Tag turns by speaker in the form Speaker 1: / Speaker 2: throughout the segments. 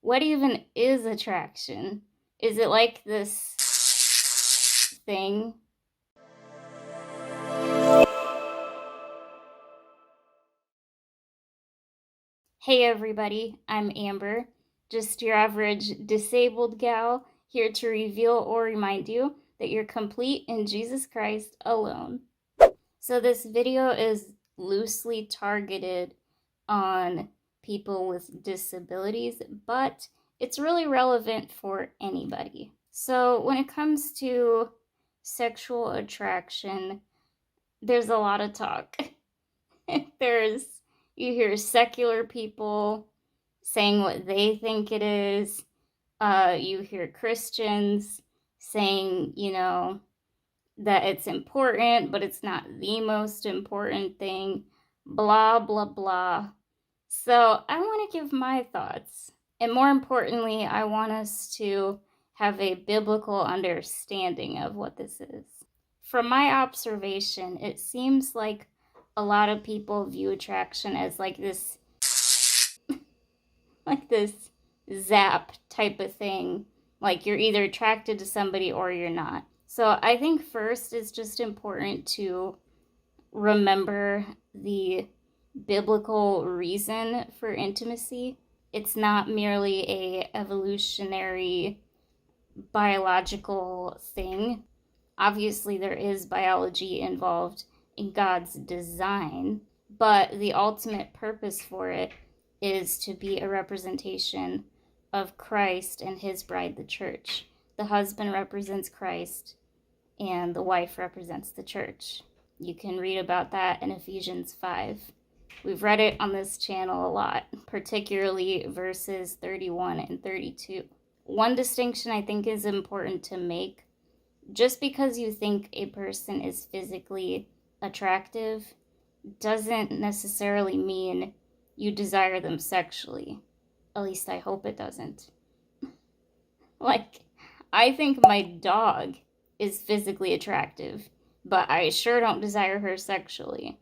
Speaker 1: what even is attraction? Is it like this thing? Hey everybody, I'm Amber, just your average disabled gal, here to reveal or remind you that you're complete in Jesus Christ alone. So this video is loosely targeted on people with disabilities, but it's really relevant for anybody. So when it comes to sexual attraction, there's a lot of talk. You hear secular people saying what they think it is. You hear Christians saying, that it's important, but it's not the most important thing. Blah, blah, blah. So I want to give my thoughts. And more importantly, I want us to have a biblical understanding of what this is. From my observation, it seems like a lot of people view attraction as like this zap type of thing. Like you're either attracted to somebody or you're not. So I think first it's just important to remember the biblical reason for intimacy. It's not merely a evolutionary biological thing. Obviously there is biology involved in God's design, but the ultimate purpose for it is to be a representation of Christ and his bride, the church. The husband represents Christ and the wife represents the church. You can read about that in Ephesians 5. We've read it on this channel a lot, particularly verses 31 and 32. One distinction I think is important to make: just because you think a person is physically attractive doesn't necessarily mean you desire them sexually. At least I hope it doesn't. Like, I think my dog is physically attractive, but I sure don't desire her sexually.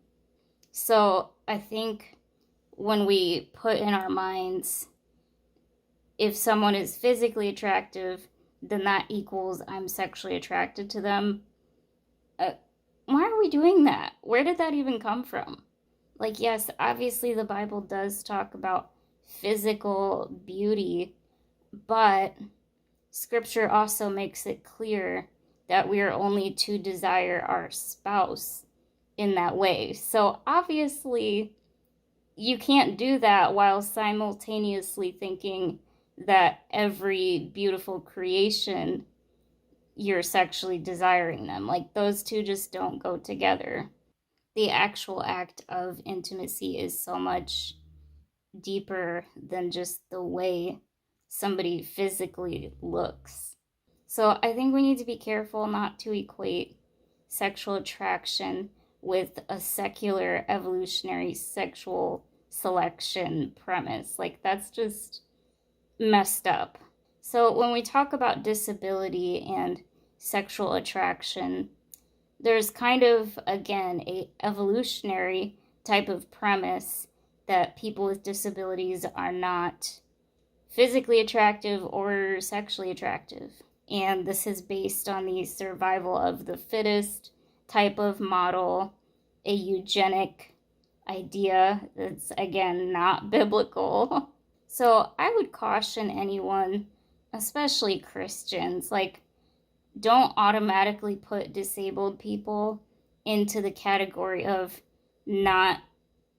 Speaker 1: So I think when we put in our minds, if someone is physically attractive, then that equals I'm sexually attracted to them. Why are we doing that? Where did that even come from? Like, yes, obviously the Bible does talk about physical beauty, but Scripture also makes it clear that we are only to desire our spouse in that way. So obviously you can't do that while simultaneously thinking that every beautiful creation you're sexually desiring them. Like, those two just don't go together. The actual act of intimacy is so much deeper than just the way somebody physically looks. So I think we need to be careful not to equate sexual attraction with a secular evolutionary sexual selection premise. Like, that's just messed up. So when we talk about disability and sexual attraction, there's kind of, again, a evolutionary type of premise that people with disabilities are not physically attractive or sexually attractive. And this is based on the survival of the fittest type of model, a eugenic idea that's, again, not biblical. So I would caution anyone, especially Christians, like, don't automatically put disabled people into the category of not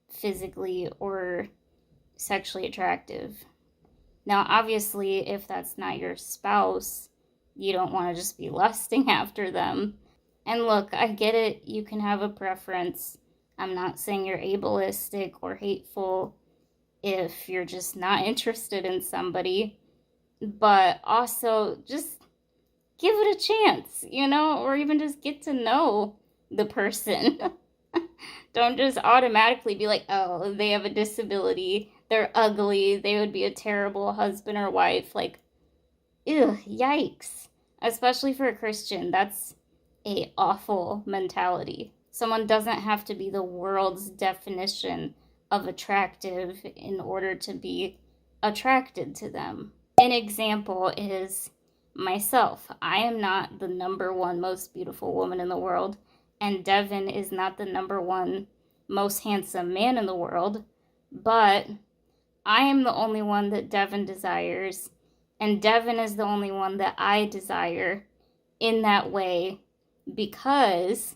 Speaker 1: physically or sexually attractive. Now, obviously, if that's not your spouse, you don't want to just be lusting after them. And look, I get it, you can have a preference. I'm not saying you're ableistic or hateful if you're just not interested in somebody, but also just give it a chance, or even just get to know the person. Don't just automatically be like, oh, they have a disability, they're ugly, they would be a terrible husband or wife. Like, ew, yikes. Especially for a Christian, that's a awful mentality. Someone doesn't have to be the world's definition of attractive in order to be attracted to them. An example is myself. I am not the number one most beautiful woman in the world, and Devin is not the number one most handsome man in the world, but I am the only one that Devin desires, and Devin is the only one that I desire in that way, because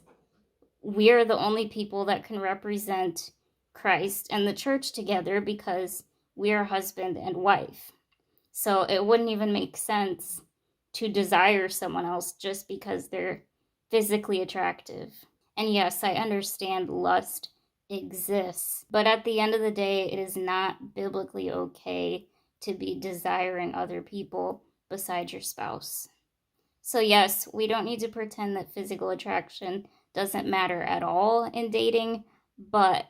Speaker 1: we're the only people that can represent Christ and the church together, because we are husband and wife. So it wouldn't even make sense to desire someone else just because they're physically attractive. And yes, I understand lust exists, but at the end of the day, it is not biblically okay to be desiring other people besides your spouse. So yes, we don't need to pretend that physical attraction doesn't matter at all in dating, but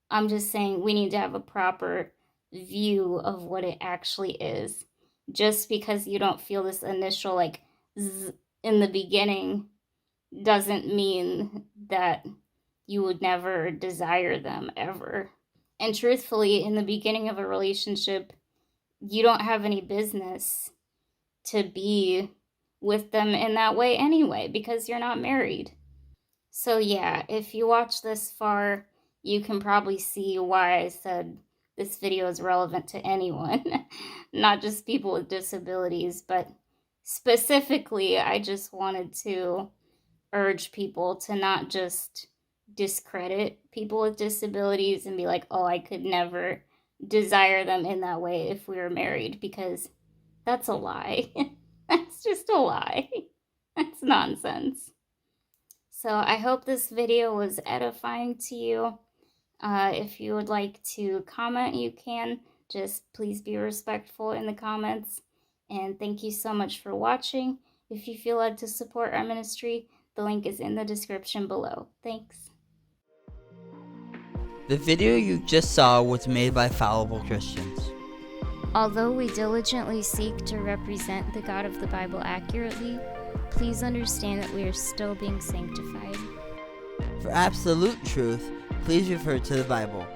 Speaker 1: I'm just saying we need to have a proper view of what it actually is. Just because you don't feel this initial like zzz in the beginning doesn't mean that you would never desire them ever. And truthfully, in the beginning of a relationship, you don't have any business to be with them in that way anyway, because you're not married. So yeah, if you watch this far, you can probably see why I said this video is relevant to anyone, not just people with disabilities, but specifically, I just wanted to urge people to not just discredit people with disabilities and be like, oh, I could never desire them in that way if we were married, because that's a lie. That's just a lie. That's nonsense. So I hope this video was edifying to you. If you would like to comment, you can. Just please be respectful in the comments. And thank you so much for watching. If you feel led to support our ministry, the link is in the description below. Thanks.
Speaker 2: The video you just saw was made by fallible Christians.
Speaker 1: Although we diligently seek to represent the God of the Bible accurately, please understand that we are still being sanctified.
Speaker 2: For absolute truth, please refer to the Bible.